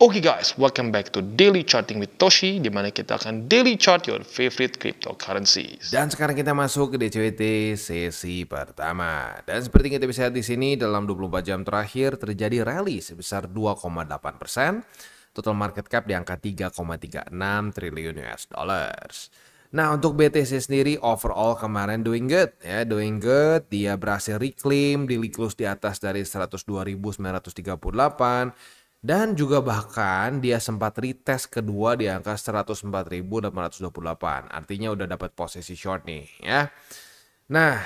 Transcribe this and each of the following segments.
Oke guys, welcome back to Daily Charting with Toshi, di mana kita akan daily chart your favorite cryptocurrencies. Dan sekarang kita masuk ke DCWT sesi pertama. Dan seperti kita bisa lihat di sini, dalam 24 jam terakhir terjadi rally sebesar 2,8%. Total market cap di angka 3,36 triliun US dollars. Nah, untuk BTC sendiri overall kemarin doing good ya, doing good. Dia berhasil reclaim, daily close di atas dari 102.938. Dan juga bahkan dia sempat retest kedua di angka 104.828. Artinya udah dapat posisi short nih ya. Nah,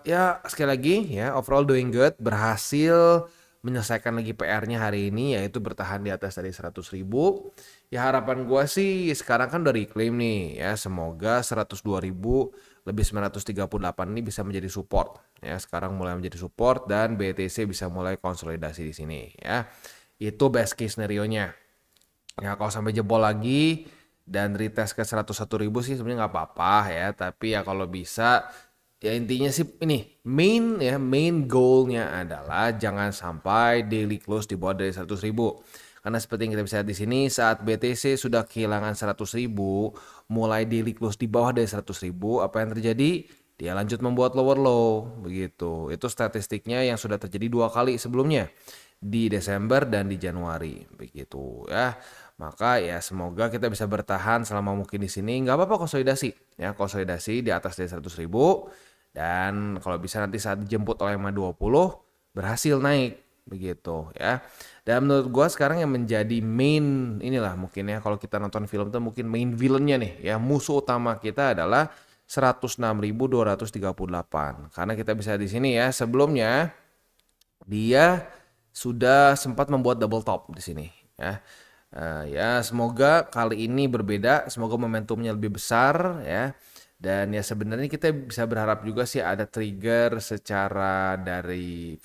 ya sekali lagi ya, overall doing good, berhasil menyelesaikan lagi PR-nya hari ini, yaitu bertahan di atas dari 100.000. Ya harapan gua sih sekarang kan udah reclaim nih ya, semoga 102.000 lebih 938 ini bisa menjadi support ya. Sekarang mulai menjadi support dan BTC bisa mulai konsolidasi di sini ya. Itu best case scenario-nya. Ya kalau sampai jebol lagi dan retest ke 101.000 sih sebenarnya nggak apa-apa ya. Tapi ya kalau bisa, ya intinya sih ini main goal-nya adalah jangan sampai daily close di bawah dari 100.000. Karena seperti yang kita bisa lihat di sini, saat BTC sudah kehilangan 100.000, mulai daily close di bawah dari 100.000, apa yang terjadi? Dia lanjut membuat lower low, begitu. Itu statistiknya yang sudah terjadi 2 kali sebelumnya, di Desember dan di Januari, begitu ya. Maka ya semoga kita bisa bertahan selama mungkin di sini. Nggak apa-apa konsolidasi ya, konsolidasi di atas dari 100.000. Dan kalau bisa nanti saat dijemput oleh MA20 berhasil naik, begitu ya. Dan menurut gua sekarang yang menjadi main inilah mungkin ya, kalau kita nonton film tuh mungkin main villainnya nih ya, musuh utama kita adalah 106.238. Karena kita bisa di sini ya, sebelumnya dia sudah sempat membuat double top di sini ya. Ya semoga kali ini berbeda, semoga momentumnya lebih besar ya. Dan ya sebenarnya kita bisa berharap juga sih ada trigger secara dari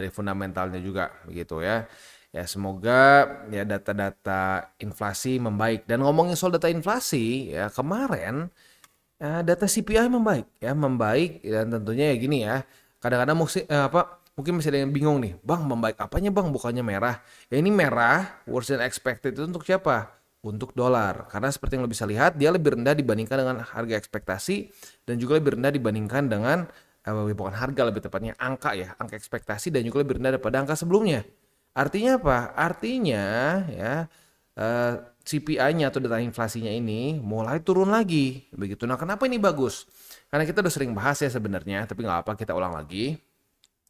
fundamentalnya juga begitu ya. Ya semoga ya data-data inflasi membaik. Dan ngomongin soal data inflasi ya, kemarin data CPI membaik dan tentunya ya gini ya. Kadang-kadang mungkin masih ada yang bingung nih, Bang, membaik apanya Bang, bukannya merah? Ya ini merah, worse than expected itu untuk siapa? Untuk dolar. Karena seperti yang lo bisa lihat, dia lebih rendah dibandingkan dengan harga ekspektasi dan juga lebih rendah dibandingkan dengan, bukan harga lebih tepatnya, angka ya, angka ekspektasi dan juga lebih rendah daripada angka sebelumnya. Artinya apa? Artinya ya CPI-nya atau data inflasinya ini mulai turun lagi. Begitu. Nah kenapa ini bagus? Karena kita udah sering bahas ya sebenarnya, tapi nggak apa, kita ulang lagi.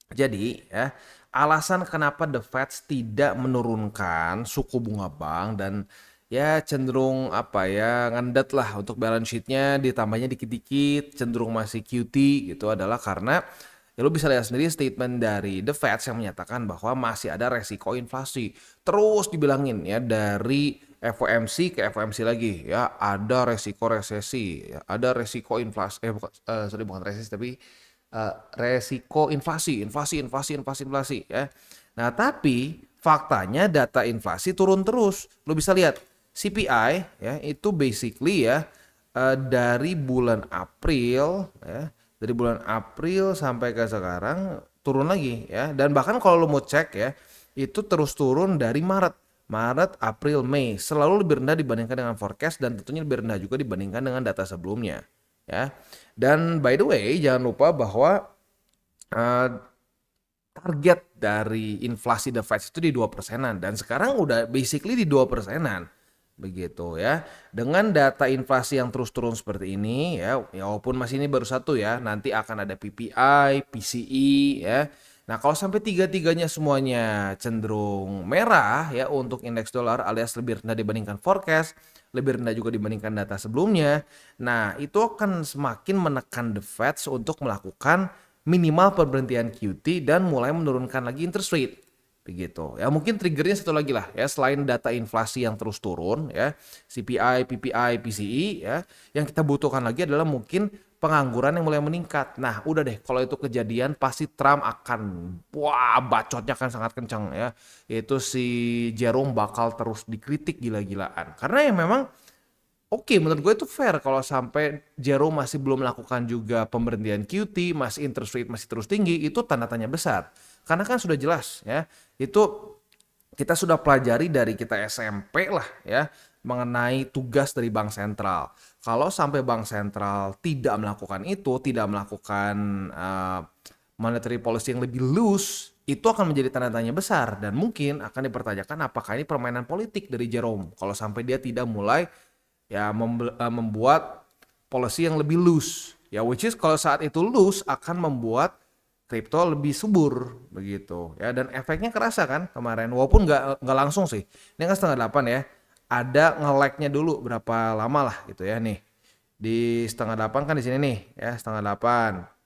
Jadi ya, alasan kenapa The Fed tidak menurunkan suku bunga bank dan ya cenderung ngendet lah untuk balance sheet-nya, ditambahnya dikit-dikit cenderung masih QT gitu, adalah karena ya lu bisa lihat sendiri statement dari The Fed yang menyatakan bahwa masih ada resiko inflasi. Terus dibilangin ya, dari FOMC ke FOMC lagi ya, ada resiko resesi, ya, ada resiko inflasi, bukan resesi tapi resiko inflasi ya. Nah, tapi faktanya data inflasi turun terus. Lo bisa lihat CPI ya, itu basically ya dari bulan April ya, dari bulan April sampai ke sekarang turun lagi ya. Dan bahkan kalau lo mau cek ya, itu terus turun dari Maret, April, Mei, selalu lebih rendah dibandingkan dengan forecast dan tentunya lebih rendah juga dibandingkan dengan data sebelumnya ya. Dan by the way, jangan lupa bahwa target dari inflasi The Fed itu di 2%-an dan sekarang udah basically di 2%-an. Begitu ya. Dengan data inflasi yang terus turun seperti ini ya, walaupun masih ini baru satu ya, nanti akan ada PPI, PCE ya. Nah, kalau sampai tiga-tiganya semuanya cenderung merah ya untuk indeks dolar alias lebih rendah dibandingkan forecast, lebih rendah juga dibandingkan data sebelumnya. Nah, itu akan semakin menekan The Fed untuk melakukan minimal pemberhentian QT dan mulai menurunkan lagi interest rate. Begitu. Ya mungkin triggernya satu lagi lah ya, selain data inflasi yang terus turun ya, CPI, PPI, PCE ya, yang kita butuhkan lagi adalah mungkin pengangguran yang mulai meningkat. Nah, udah deh, kalau itu kejadian pasti Trump akan bacotnya akan sangat kencang ya. Itu si Jerome bakal terus dikritik gila-gilaan. Karena ya memang oke, menurut gue itu fair kalau sampai Jerome masih belum melakukan juga pemberhentian QT, masih interest rate masih terus tinggi, itu tanda tanya besar. Karena kan sudah jelas ya, itu kita sudah pelajari dari kita SMP lah ya, mengenai tugas dari bank sentral. Kalau sampai bank sentral tidak melakukan itu, tidak melakukan monetary policy yang lebih loose, itu akan menjadi tanda tanya besar dan mungkin akan dipertanyakan apakah ini permainan politik dari Jerome kalau sampai dia tidak mulai ya membuat policy yang lebih loose. Ya which is kalau saat itu loose akan membuat kripto lebih subur begitu ya, dan efeknya kerasa kan kemarin walaupun nggak langsung sih. Ini kan 7:30 ya, ada nge-lag-nya dulu berapa lama lah gitu ya. Nih di 7:30 kan di sini nih ya, 7:30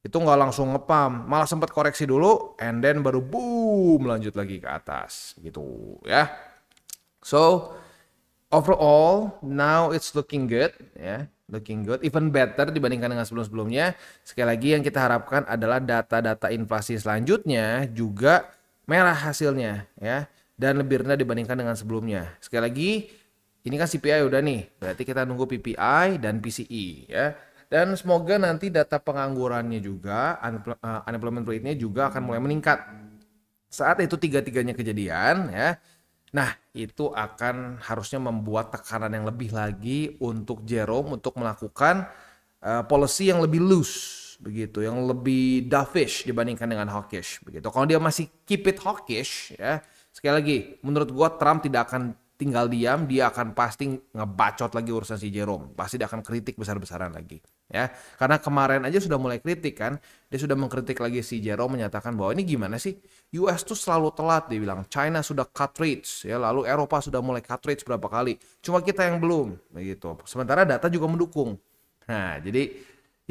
itu nggak langsung ngepam, malah sempat koreksi dulu and then baru boom lanjut lagi ke atas gitu ya. So overall now it's looking good ya. Looking good, even better dibandingkan dengan sebelum-sebelumnya. Sekali lagi yang kita harapkan adalah data-data inflasi selanjutnya juga merah hasilnya ya, dan lebih rendah dibandingkan dengan sebelumnya. Sekali lagi, ini kan CPI udah nih, berarti kita nunggu PPI dan PCE ya. Dan semoga nanti data penganggurannya juga, unemployment rate-nya juga akan mulai meningkat. Saat itu tiga-tiganya kejadian ya. Nah, itu akan harusnya membuat tekanan yang lebih lagi untuk Jerome untuk melakukan policy yang lebih loose begitu, yang lebih dovish dibandingkan dengan hawkish begitu. Kalau dia masih keep it hawkish ya, sekali lagi menurut gua Trump tidak akan tinggal diam, dia akan pasti ngebacot lagi urusan si Jerome. Pasti dia akan kritik besar-besaran lagi ya. Karena kemarin aja sudah mulai kritik kan. Dia sudah mengkritik lagi si Jerome, menyatakan bahwa ini gimana sih? US tuh selalu telat, dia bilang. China sudah cut rates ya, lalu Eropa sudah mulai cut rates berapa kali. Cuma kita yang belum begitu. Sementara data juga mendukung. Nah, jadi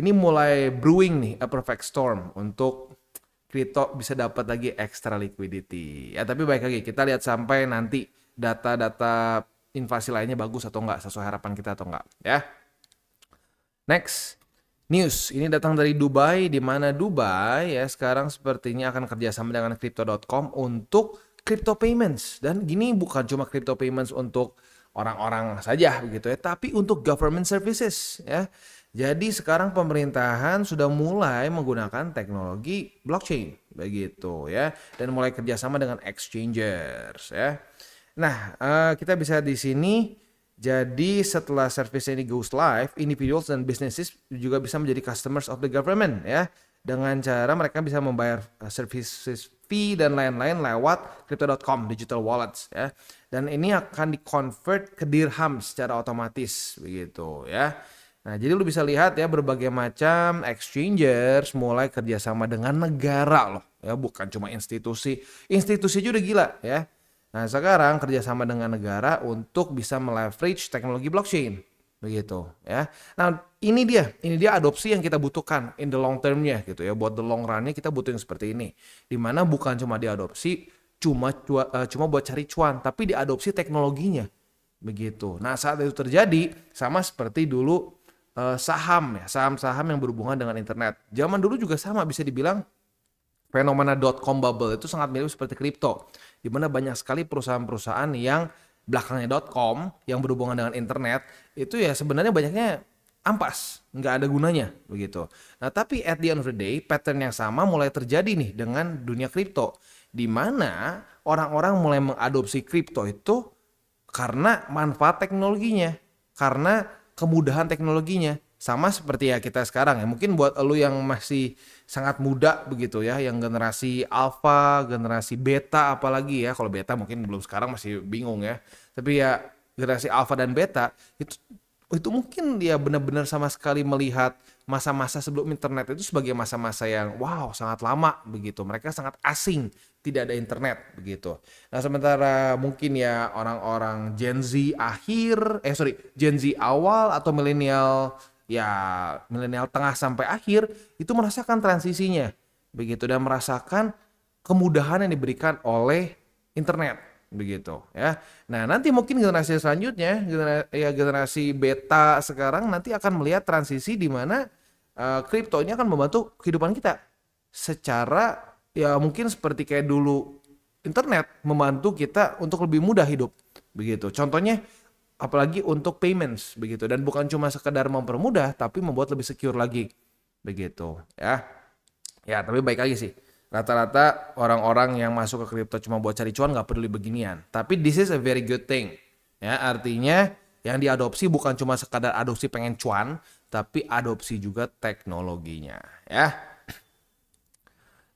ini mulai brewing nih a perfect storm untuk kripto bisa dapat lagi extra liquidity. Ya, tapi baik lagi kita lihat sampai nanti data-data inflasi lainnya bagus atau enggak, sesuai harapan kita atau enggak ya. Next news, ini datang dari Dubai, di mana Dubai ya sekarang sepertinya akan kerjasama dengan Crypto.com untuk crypto payments. Dan gini bukan cuma crypto payments untuk orang-orang saja begitu ya, tapi untuk government services ya. Jadi sekarang pemerintahan sudah mulai menggunakan teknologi blockchain begitu ya, dan mulai kerjasama dengan exchangers ya. Nah, kita bisa di sini. Jadi setelah service ini goes live, individuals dan businesses juga bisa menjadi customers of the government ya. Dengan cara mereka bisa membayar services fee dan lain-lain lewat Crypto.com digital wallets ya. Dan ini akan di-convert ke dirham secara otomatis begitu ya. Nah, jadi lu bisa lihat ya berbagai macam exchangers mulai kerjasama dengan negara loh ya, bukan cuma institusi. Institusi juga udah gila ya. Nah, sekarang kerjasama dengan negara untuk bisa meleverage teknologi blockchain, begitu ya. Nah, ini dia adopsi yang kita butuhkan in the long termnya gitu ya. Buat the long runnya kita butuh yang seperti ini, dimana bukan cuma diadopsi cuma buat cari cuan, tapi diadopsi teknologinya, begitu. Nah, saat itu terjadi sama seperti dulu saham ya, saham-saham yang berhubungan dengan internet. Zaman dulu juga sama, bisa dibilang fenomena .com bubble itu sangat mirip seperti kripto, di mana banyak sekali perusahaan-perusahaan yang belakangnya .com yang berhubungan dengan internet itu ya sebenarnya banyaknya ampas, nggak ada gunanya begitu. Nah, tapi at the end of the day pattern yang sama mulai terjadi nih dengan dunia kripto, di mana orang-orang mulai mengadopsi kripto itu karena manfaat teknologinya, karena kemudahan teknologinya. Sama seperti ya kita sekarang ya, mungkin buat lu yang masih sangat muda begitu ya, yang generasi alpha, generasi beta apalagi ya, kalau beta mungkin belum, sekarang masih bingung ya, tapi ya generasi alpha dan beta itu mungkin dia benar-benar sama sekali melihat masa-masa sebelum internet itu sebagai masa-masa yang wow sangat lama begitu, mereka sangat asing, tidak ada internet begitu. Nah, sementara mungkin ya orang-orang Gen Z Gen Z awal atau milenial tengah sampai akhir itu merasakan transisinya begitu, dan merasakan kemudahan yang diberikan oleh internet begitu ya. Nah, nanti mungkin generasi selanjutnya, generasi beta sekarang nanti akan melihat transisi di mana kripto ini akan membantu kehidupan kita secara ya mungkin seperti kayak dulu internet membantu kita untuk lebih mudah hidup begitu. Contohnya apalagi untuk payments begitu, dan bukan cuma sekedar mempermudah tapi membuat lebih secure lagi begitu ya. Ya, tapi baik lagi sih. Rata-rata orang-orang yang masuk ke kripto cuma buat cari cuan nggak peduli beginian. Tapi this is a very good thing. Ya, artinya yang diadopsi bukan cuma sekadar adopsi pengen cuan, tapi adopsi juga teknologinya. Ya.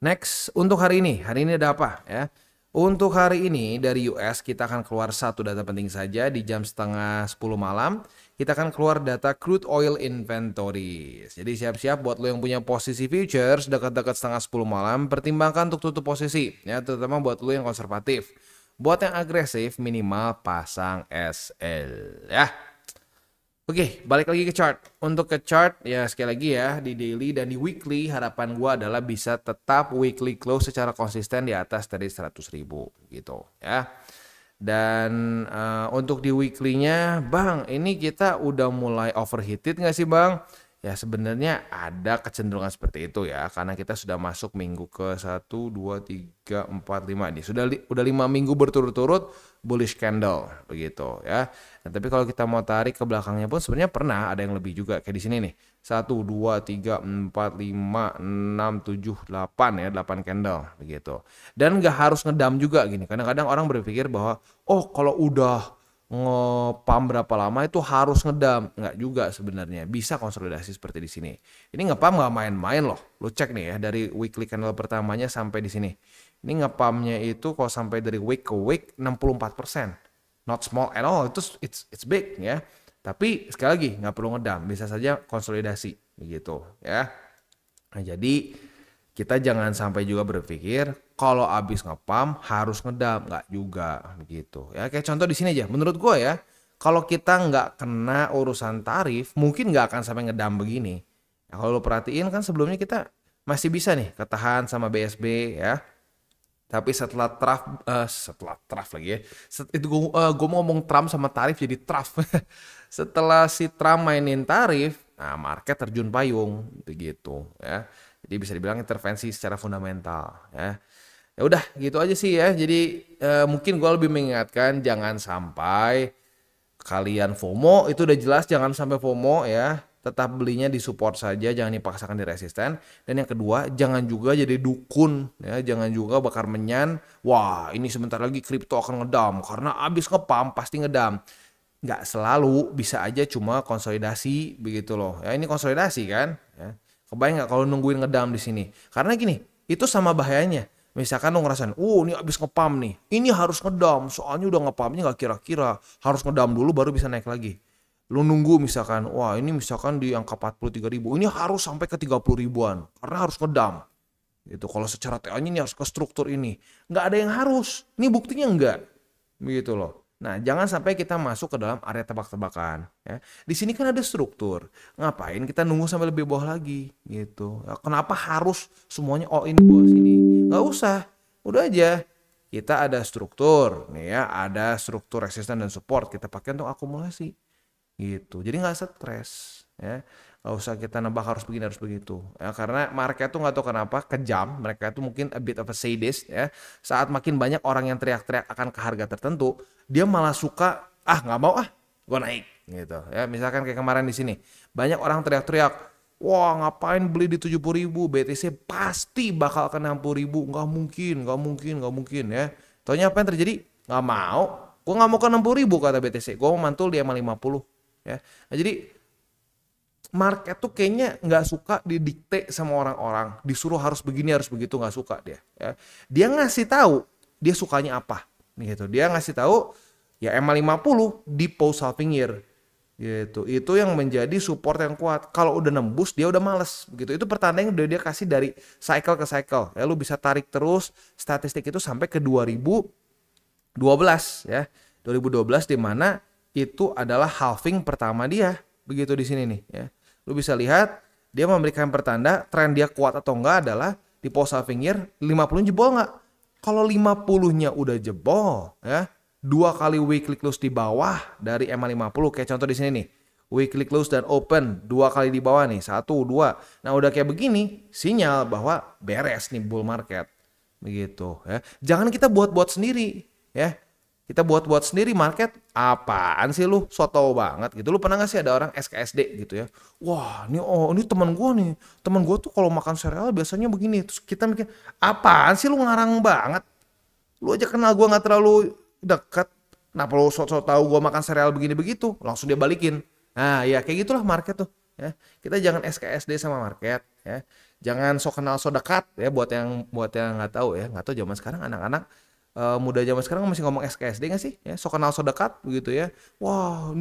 Next, untuk hari ini ada apa? Ya. Untuk hari ini dari US kita akan keluar satu data penting saja di jam setengah 10 malam. Kita akan keluar data crude oil inventories. Jadi siap-siap buat lo yang punya posisi futures dekat-dekat setengah 10 malam. Pertimbangkan untuk tutup posisi. Ya, terutama buat lo yang konservatif. Buat yang agresif minimal pasang SL. Ya. Oke, balik lagi ke chart. Untuk ke chart, ya sekali lagi ya, di daily dan di weekly, harapan gue adalah bisa tetap weekly close secara konsisten di atas dari 100.000 gitu ya. Dan untuk di weekly-nya, Bang, ini kita udah mulai overheated nggak sih Bang? Ya sebenarnya ada kecenderungan seperti itu ya, karena kita sudah masuk minggu ke 1, 2, 3, 4, 5 ini. Udah 5 minggu berturut-turut bullish candle begitu ya. Nah, tapi kalau kita mau tarik ke belakangnya pun sebenarnya pernah ada yang lebih juga kayak di sini nih. 1, 2, 3, 4, 5, 6, 7, 8 ya, 8 candle begitu. Dan nggak harus ngedam juga gini. Kadang-kadang orang berpikir bahwa oh kalau udah ngepam berapa lama itu harus ngedam. Nggak juga sebenarnya, bisa konsolidasi seperti di sini. Ini ngepam nggak main-main loh. Lo cek nih ya dari weekly candle pertamanya sampai di sini. Ini ngepamnya itu kalau sampai dari week ke week 64%. Not small at all, it's big ya. Tapi sekali lagi nggak perlu ngedam, bisa saja konsolidasi begitu ya. Nah, jadi kita jangan sampai juga berpikir kalau abis ngepam harus ngedam, nggak juga begitu ya. Kayak contoh di sini aja, menurut gue ya, kalau kita nggak kena urusan tarif mungkin nggak akan sampai ngedam begini. Nah, kalau lo perhatiin kan sebelumnya kita masih bisa nih ketahan sama BSB ya. Tapi setelah traf lagi ya, itu gue mau ngomong Trump sama tarif jadi traf. Setelah si Trump mainin tarif, nah market terjun payung begitu ya. Jadi bisa dibilang intervensi secara fundamental ya. Ya udah gitu aja sih ya. Jadi mungkin gue lebih mengingatkan jangan sampai kalian FOMO, itu udah jelas jangan sampai FOMO ya. Tetap belinya di support saja, jangan dipaksakan di resisten. Dan yang kedua, jangan juga jadi dukun ya, jangan juga bakar menyan. Wah, ini sebentar lagi kripto akan ngedam karena abis ngepam pasti ngedam. Nggak selalu, bisa aja cuma konsolidasi begitu loh. Ya ini konsolidasi kan? Ya. Kebayang nggak kalau nungguin ngedam di sini? Karena gini, itu sama bahayanya. Misalkan lo ngerasain, ini abis ngepam nih, ini harus ngedam, soalnya udah ngepamnya nggak kira-kira, harus ngedam dulu baru bisa naik lagi. Lu nunggu misalkan, wah ini misalkan di angka 43.000, ini harus sampai ke 30 ribuan karena harus ngedam. Gitu. Kalau secara TA-nya ini harus ke struktur ini. Nggak ada yang harus. Ini buktinya enggak. Begitu loh. Nah, jangan sampai kita masuk ke dalam area tebak-tebakan. Ya. Di sini kan ada struktur. Ngapain kita nunggu sampai lebih bawah lagi? Gitu. Ya, kenapa harus semuanya all in di bawah sini? Nggak usah. Udah aja. Kita ada struktur. Nih ya, ada struktur resisten dan support. Kita pakai untuk akumulasi. Gitu. Jadi nggak stres ya, nggak usah kita nebak harus begini harus begitu ya, karena market tuh nggak tahu kenapa kejam. Mereka tuh mungkin a bit of a sadist ya. Saat makin banyak orang yang teriak-teriak akan ke harga tertentu, dia malah suka nggak mau gue naik gitu ya. Misalkan kayak kemarin di sini banyak orang teriak-teriak, wah ngapain beli di 70.000, BTC pasti bakal ke 60.000, nggak mungkin ya. Taunya apa yang terjadi? Nggak mau, gue nggak mau ke 60.000 kata BTC, gue mau mantul di MA50. Ya. Nah, jadi market tuh kayaknya nggak suka didikte sama orang-orang, disuruh harus begini harus begitu, nggak suka dia. Ya. Dia ngasih tahu dia sukanya apa, gitu. Dia ngasih tahu ya MA50 di post halving year, gitu. Itu yang menjadi support yang kuat. Kalau udah nembus dia udah males, gitu. Itu pertanda yang udah dia kasih dari cycle ke cycle. Ya, lu bisa tarik terus statistik itu sampai ke 2012 ya, 2012 di mana itu adalah halving pertama dia begitu di sini nih ya. Lu bisa lihat dia memberikan pertanda tren dia kuat atau enggak adalah di post halving year 50 jebol enggak. Kalau 50-nya udah jebol ya, 2 kali weekly close di bawah dari MA50 kayak contoh di sini nih. Weekly close dan open 2 kali di bawah nih, 1 2. Nah, udah kayak begini, sinyal bahwa beres nih bull market. Begitu ya. Jangan kita buat-buat sendiri ya. Kita buat-buat sendiri market, apaan sih lu? Soto banget gitu. Lu pernah gak sih ada orang SKSD gitu ya? Wah, ini teman gua nih. Teman gua tuh kalau makan sereal biasanya begini. Terus kita mikir, apaan sih lu ngarang banget? Lu aja kenal gua nggak terlalu dekat. Kenapa lu so tahu gua makan sereal begini begitu? Langsung dia balikin. Nah, ya kayak gitulah market tuh. Ya, kita jangan SKSD sama market. Ya, jangan so kenal so dekat. Ya, buat yang nggak tahu ya, nggak tahu zaman sekarang anak-anak muda zaman sekarang masih ngomong SKSD nggak sih? Ya, so kenal so dekat begitu ya. Wah,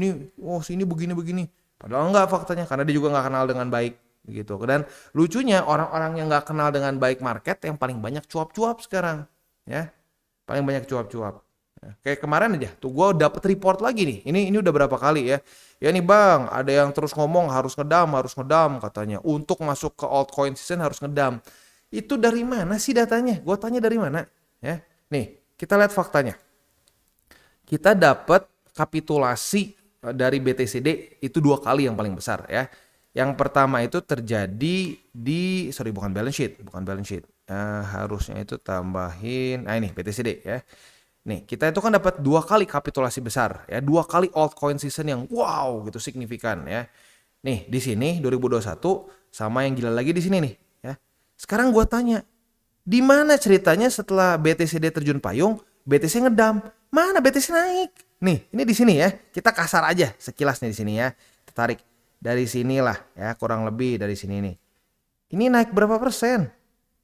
sini begini-begini. Padahal nggak faktanya, karena dia juga nggak kenal dengan baik gitu. Dan lucunya orang-orang yang nggak kenal dengan baik market yang paling banyak cuap-cuap sekarang. Ya, paling banyak cuap-cuap. Ya, kayak kemarin aja, tuh gue dapet report lagi nih. Ini udah berapa kali ya? Ya nih bang, ada yang terus ngomong harus ngedam katanya. Untuk masuk ke altcoin season harus ngedam. Itu dari mana sih datanya? Gue tanya dari mana? Ya, nih kita lihat faktanya. Kita dapat kapitulasi dari BTCD itu 2 kali yang paling besar ya. Yang pertama itu terjadi di, bukan balance sheet. Harusnya itu tambahin, nah ini BTCD ya. Nih, kita itu kan dapat 2 kali kapitulasi besar ya, 2 kali altcoin season yang wow gitu signifikan ya. Nih, di sini 2021 sama yang gila lagi di sini nih ya. Sekarang gua tanya, di mana ceritanya setelah BTCD terjun payung, BTC ngedam? Mana BTC naik? Nih, ini di sini ya. Kita kasar aja sekilas nih di sini ya. Kita tarik dari sinilah ya, kurang lebih dari sini nih. Ini naik berapa persen?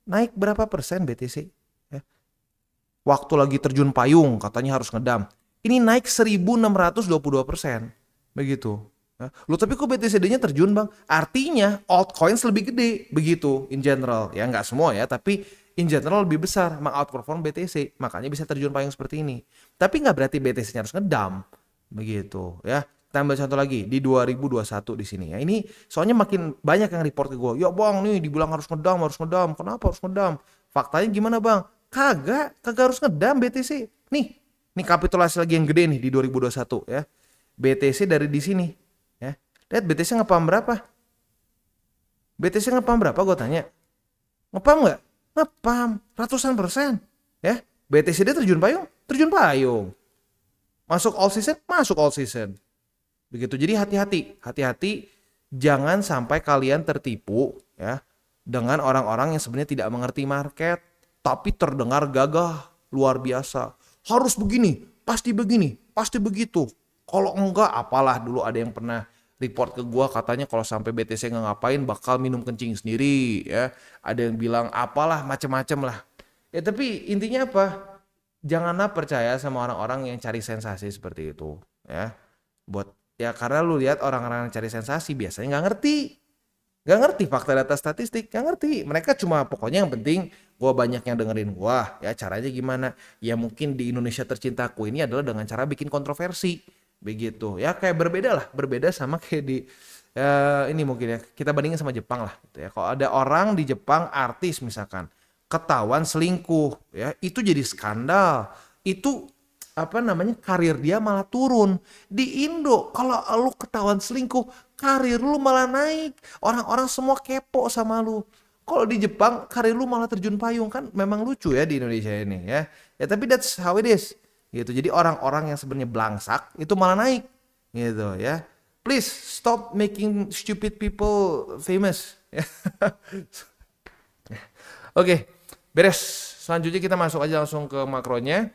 Naik berapa persen BTC? Waktu lagi terjun payung katanya harus ngedam. Ini naik 1622%. Begitu. Loh tapi kok BTCD-nya terjun bang? Artinya altcoins lebih gede. Begitu in general. Ya nggak semua ya. Tapi in general lebih besar. Meng-outperform BTC. Makanya bisa terjun payung seperti ini. Tapi nggak berarti BTC-nya harus ngedam. Begitu ya. Kita ambil contoh lagi. Di 2021 di sini ya. Ini soalnya makin banyak yang report ke gue. Ya bang nih dibilang harus ngedam. Kenapa harus ngedam? Faktanya gimana bang? Kagak harus ngedam BTC. Nih kapitulasi lagi yang gede nih di 2021 ya. BTC dari di sini ya. Lihat BTC ngepam berapa? BTC ngepam berapa gue tanya? Ngepam nggak? Ngepam ratusan persen ya. BTC dia terjun payung. Masuk all season. Begitu. Jadi hati-hati jangan sampai kalian tertipu ya dengan orang-orang yang sebenarnya tidak mengerti market. Tapi terdengar gagah, luar biasa. Harus begini, pasti begitu. Kalau enggak, apalah dulu ada yang pernah report ke gua katanya kalau sampai BTC nggak ngapain bakal minum kencing sendiri ya. Ada yang bilang apalah macem-macem lah. Ya tapi intinya apa? Janganlah percaya sama orang-orang yang cari sensasi seperti itu ya. Karena lu lihat orang-orang yang cari sensasi biasanya nggak ngerti fakta data statistik, nggak ngerti. Mereka cuma pokoknya yang penting gue banyak yang dengerin gue ya. Caranya gimana ya, mungkin di Indonesia tercintaku ini adalah dengan cara bikin kontroversi begitu ya. Kayak berbeda sama kayak di ini mungkin ya kita bandingin sama Jepang lah gitu ya. Kalau ada orang di Jepang, artis misalkan ketahuan selingkuh ya, itu jadi skandal. Itu karir dia malah turun. Di Indo kalau lu ketahuan selingkuh, karir lu malah naik. Orang-orang semua kepo sama lu. Kalau di Jepang karir lu malah terjun payung. Kan memang lucu ya di Indonesia ini ya. Ya tapi that's how it is gitu. Jadi orang-orang yang sebenarnya belangsak itu malah naik gitu ya. Please stop making stupid people famous. Oke, beres. Selanjutnya kita masuk aja langsung ke makronya.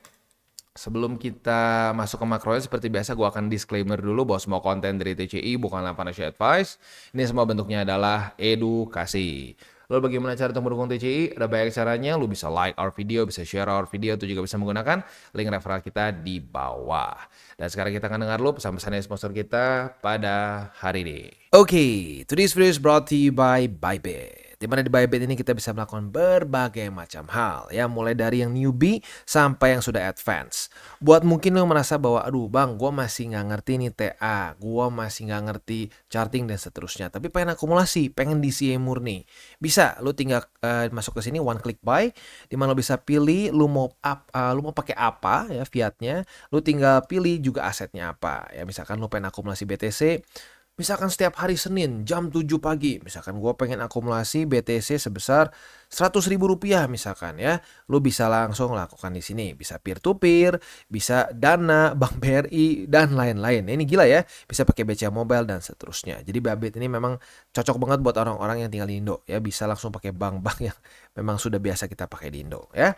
Sebelum kita masuk ke makronya, seperti biasa gue akan disclaimer dulu bahwa semua konten dari TCI bukanlah financial advice. Ini semua bentuknya adalah edukasi. Lalu bagaimana cara untuk mendukung TCI? Ada banyak caranya. Lu bisa like our video, bisa share our video, itu juga bisa menggunakan link referral kita di bawah. Dan sekarang kita akan dengar lu pesan-pesan dari sponsor kita pada hari ini. Okay, today's video is brought to you by Bybit. Di mana di Bybit ini kita bisa melakukan berbagai macam hal ya, mulai dari yang newbie sampai yang sudah advance. Buat mungkin lo merasa bahwa aduh bang, gue masih nggak ngerti nih TA, gue masih nggak ngerti charting dan seterusnya, tapi pengen akumulasi, pengen DCA murni, bisa lo tinggal masuk ke sini one click buy, di mana lo bisa pilih lo mau pakai apa ya fiatnya, lo tinggal pilih juga asetnya apa ya. Misalkan lo pengen akumulasi BTC, Misalkan setiap hari Senin jam 7 pagi, misalkan gue pengen akumulasi BTC sebesar 100 ribu rupiah misalkan ya, lu bisa langsung lakukan di sini. Bisa peer to peer, bisa Dana, Bank BRI dan lain-lain. Ini gila ya, bisa pakai BCA Mobile dan seterusnya. Jadi Bybit ini memang cocok banget buat orang-orang yang tinggal di Indo ya, bisa langsung pakai bank-bank yang memang sudah biasa kita pakai di Indo ya.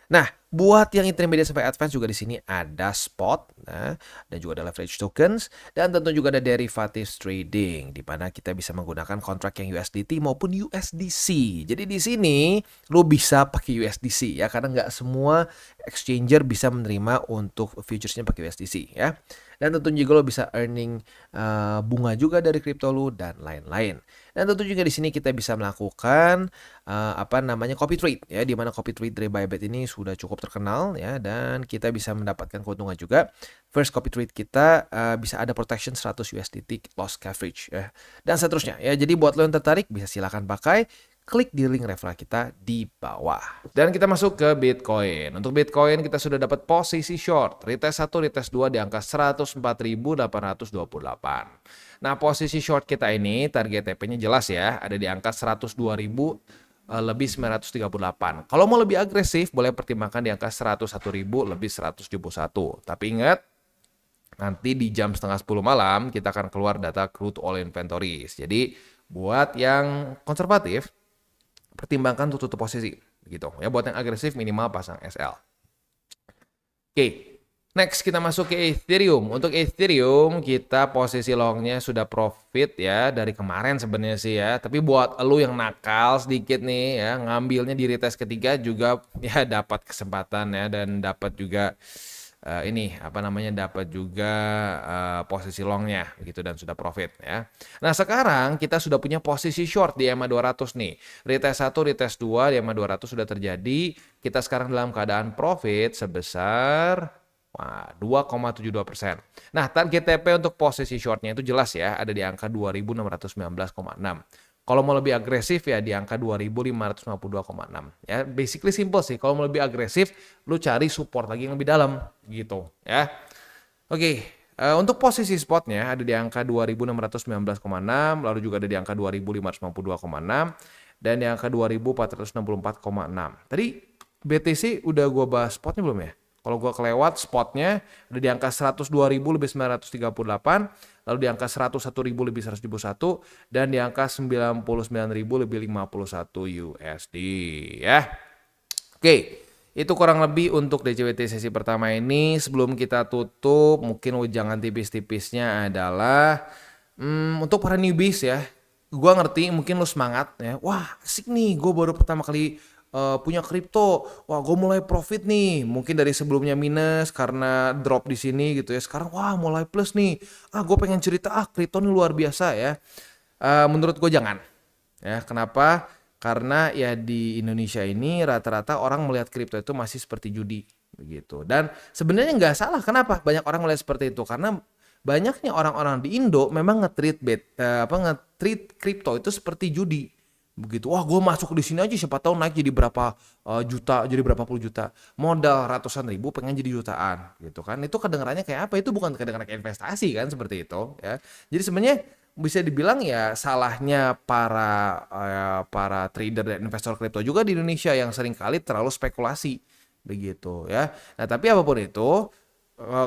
Nah, buat yang intermediate sampai advance juga di sini ada spot, nah, dan juga ada leverage tokens, dan tentu juga ada derivatives trading, di mana kita bisa menggunakan kontrak yang USDT maupun USDC. Jadi di sini lo bisa pakai USDC ya, karena nggak semua exchanger bisa menerima untuk futuresnya pakai USDC ya. Dan tentu juga lo bisa earning bunga juga dari kripto lo dan lain-lain. Dan tentu juga di sini kita bisa melakukan copy trade ya, di mana copy trade dari Bybit ini sudah cukup terkenal ya, dan kita bisa mendapatkan keuntungan juga. First copy trade kita bisa ada protection 100 USDT loss coverage ya, dan seterusnya ya. Jadi buat lo yang tertarik bisa silakan pakai, klik di link referral kita di bawah. Dan kita masuk ke Bitcoin. Untuk Bitcoin kita sudah dapat posisi short, retest 1, retest 2 di angka 104.828. Nah, posisi short kita ini target TP-nya jelas ya, ada di angka 102.000 lebih 938. Kalau mau lebih agresif boleh pertimbangkan di angka 101.000 lebih 171. Tapi ingat, nanti di jam setengah 10 malam kita akan keluar data crude oil inventories. Jadi buat yang konservatif pertimbangkan untuk tutup posisi gitu ya. Buat yang agresif minimal pasang SL. Oke. Next kita masuk ke Ethereum. Untuk Ethereum kita posisi longnya sudah profit ya dari kemarin sebenarnya sih ya. Tapi buat lu yang nakal sedikit nih ya, ngambilnya di retest ketiga juga ya dapat kesempatan ya, dan dapat juga dapat juga posisi longnya gitu, dan sudah profit ya. Nah, sekarang kita sudah punya posisi short di EMA 200 nih. Retest 1, retest 2 di EMA 200 sudah terjadi. Kita sekarang dalam keadaan profit sebesar 2,72%. Nah, target TP untuk posisi shortnya itu jelas ya, ada di angka 2.619,6. Kalau mau lebih agresif ya di angka 2.552,6. Ya, basically simple sih. Kalau mau lebih agresif, lu cari support lagi yang lebih dalam gitu ya. Oke, untuk posisi spotnya ada di angka 2.619,6, lalu juga ada di angka 2.552,6 dan di angka 2.464,6. Tadi BTC udah gua bahas spotnya belum ya? Kalau gua kelewat, spotnya ada di angka 102.000 lebih 938, lalu di angka 101.000 lebih 171, dan di angka 99.000 lebih 51 USD ya. Oke, itu kurang lebih untuk DCWT sesi pertama ini. Sebelum kita tutup, mungkin jangan tipis-tipisnya adalah untuk para newbies ya. Gua ngerti mungkin lu semangat ya. Wah, asik nih, gue baru pertama kali punya kripto, wah gue mulai profit nih, mungkin dari sebelumnya minus karena drop di sini gitu ya, sekarang wah mulai plus nih, gue pengen cerita kripto ini luar biasa ya. Menurut gue jangan ya. Kenapa? Karena ya di Indonesia ini rata-rata orang melihat kripto itu masih seperti judi begitu, dan sebenarnya nggak salah. Kenapa banyak orang melihat seperti itu? Karena banyaknya orang-orang di Indo memang nge-treat kripto itu seperti judi begitu. Wah, gue masuk di sini aja siapa tahu naik jadi berapa juta, jadi berapa puluh juta, modal ratusan ribu pengen jadi jutaan gitu kan. Itu kedengarannya kayak apa? Itu bukan kedengaran kayak investasi kan, seperti itu ya. Jadi sebenarnya bisa dibilang ya salahnya para trader dan investor kripto juga di Indonesia yang seringkali terlalu spekulasi begitu ya. Nah, tapi apapun itu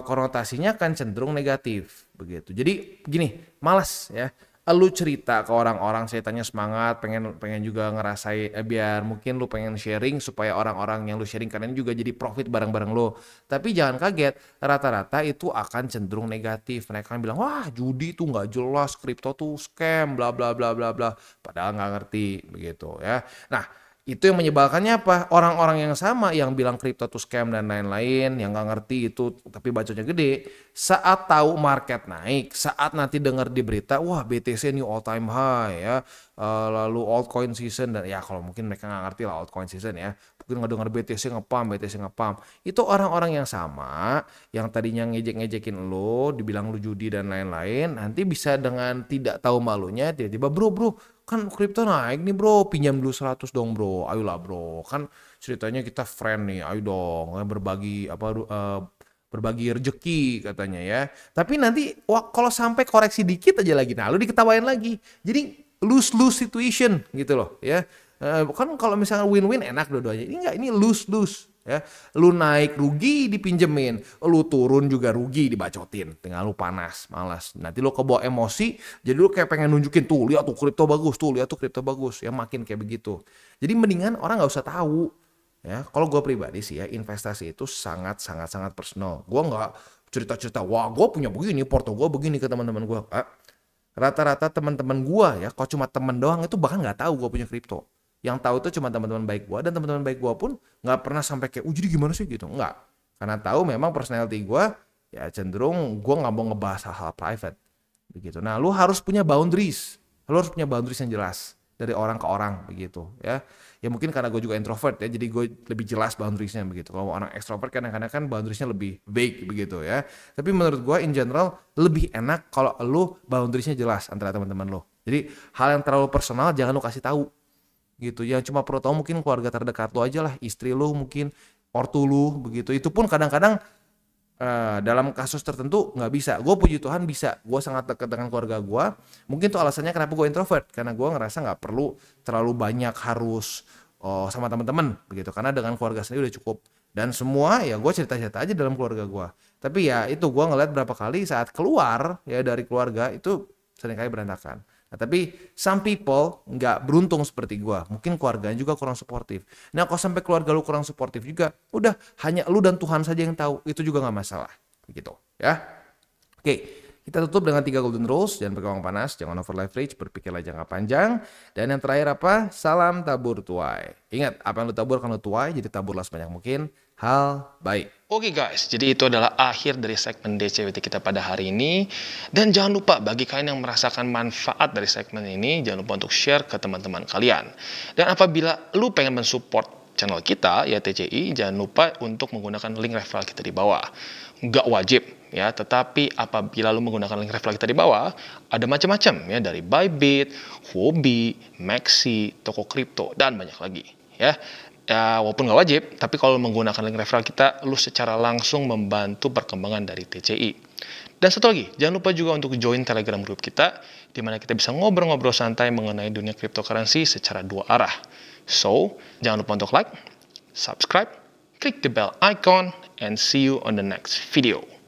konotasinya kan cenderung negatif begitu. Jadi gini, malas ya lu cerita ke orang-orang, ceritanya semangat, pengen juga ngerasain biar mungkin lu pengen sharing supaya orang-orang yang lu sharing kan ini juga jadi profit bareng-bareng lu. Tapi jangan kaget, rata-rata itu akan cenderung negatif. Mereka akan bilang, wah judi tuh nggak jelas, kripto tuh scam, bla bla bla bla bla. Padahal nggak ngerti begitu ya. Nah, itu yang menyebalkannya apa? Orang-orang yang sama yang bilang kripto tuh scam dan lain-lain, yang nggak ngerti itu tapi bacotnya gede, saat tahu market naik, saat nanti dengar di berita, wah BTC new all time high ya, lalu altcoin season, dan ya kalau mungkin mereka nggak ngerti lah altcoin season ya, mungkin nggak dengar BTC ngepam, itu orang-orang yang sama yang tadinya ngejek-ngejekin lo, dibilang lu judi dan lain-lain, nanti bisa dengan tidak tahu malunya tiba-tiba bro kan kripto naik nih bro, pinjam dulu 100 dong bro, ayolah bro, kan ceritanya kita friend nih, ayo dong berbagi berbagi rezeki katanya ya. Tapi nanti kalau sampai koreksi dikit aja lagi, nah lu diketawain lagi. Jadi lose-lose situation gitu loh ya. Kan kalau misalnya win-win enak dua-duanya. Ini enggak, ini lose-lose ya. Lu naik rugi dipinjemin, lu turun juga rugi dibacotin. Tinggal lu panas, malas. Nanti lu kebawa emosi, jadi lu kayak pengen nunjukin tuh, lihat tuh kripto bagus, tuh lihat tuh kripto bagus. Ya makin kayak begitu. Jadi mendingan orang nggak usah tahu. Ya, kalau gue pribadi sih ya, investasi itu sangat personal. Gue nggak cerita-cerita, wah gue punya begini, porto gue begini ke teman-teman gue. Rata-rata teman-teman gue ya, kalau cuma teman doang itu bahkan nggak tahu gue punya kripto. Yang tahu itu cuma teman-teman baik gue, dan teman-teman baik gue pun nggak pernah sampai kayak, jadi gimana sih gitu, nggak. Karena tahu memang personality gue ya cenderung gue nggak mau ngebahas hal-hal private begitu. Nah, lu harus punya boundaries, yang jelas dari orang ke orang begitu ya. Ya mungkin karena gue juga introvert ya, jadi gue lebih jelas boundariesnya begitu. Kalau orang extrovert kadang-kadang kan boundariesnya lebih vague begitu ya. Tapi menurut gue in general lebih enak kalau lu boundariesnya jelas antara teman-teman lo. Jadi hal yang terlalu personal jangan lu kasih tahu gitu. Yang cuma perlu tahu mungkin keluarga terdekat lo aja lah, istri lo mungkin, ortu lu begitu. Itu pun kadang-kadang dalam kasus tertentu nggak bisa. Gue puji Tuhan bisa. Gue sangat dekat dengan keluarga gue. Mungkin tuh alasannya kenapa gue introvert. Karena gue ngerasa nggak perlu terlalu banyak harus sama teman-teman begitu. Karena dengan keluarga sendiri udah cukup. Dan semua ya gue cerita-cerita aja dalam keluarga gue. Tapi ya itu gue ngeliat berapa kali saat keluar ya dari keluarga itu seringkali berantakan. Nah, tapi some people nggak beruntung seperti gue. Mungkin keluarganya juga kurang suportif. Nah, kalau sampai keluarga lu kurang suportif juga, udah hanya lu dan Tuhan saja yang tahu. Itu juga nggak masalah. Begitu ya. Oke, kita tutup dengan 3 golden rules. Jangan pakai uang panas, jangan over leverage, berpikirlah jangka panjang. Dan yang terakhir apa? Salam tabur tuai. Ingat, apa yang lu tabur akan lu tuai, jadi taburlah sebanyak mungkin hal baik. Oke guys, jadi itu adalah akhir dari segmen DCWT kita pada hari ini. Dan jangan lupa bagi kalian yang merasakan manfaat dari segmen ini, jangan lupa untuk share ke teman-teman kalian. Dan apabila lu pengen mensupport channel kita, ya TCI, jangan lupa untuk menggunakan link referral kita di bawah. Nggak wajib ya, tetapi apabila lu menggunakan link referral kita di bawah, ada macam-macam ya, dari Bybit, Huobi, Maxi, toko kripto, dan banyak lagi ya. Ya, walaupun nggak wajib, tapi kalau menggunakan link referral kita, lu secara langsung membantu perkembangan dari TCI. Dan satu lagi, jangan lupa juga untuk join Telegram group kita, di mana kita bisa ngobrol-ngobrol santai mengenai dunia cryptocurrency secara 2 arah. So, jangan lupa untuk like, subscribe, klik the bell icon, and see you on the next video.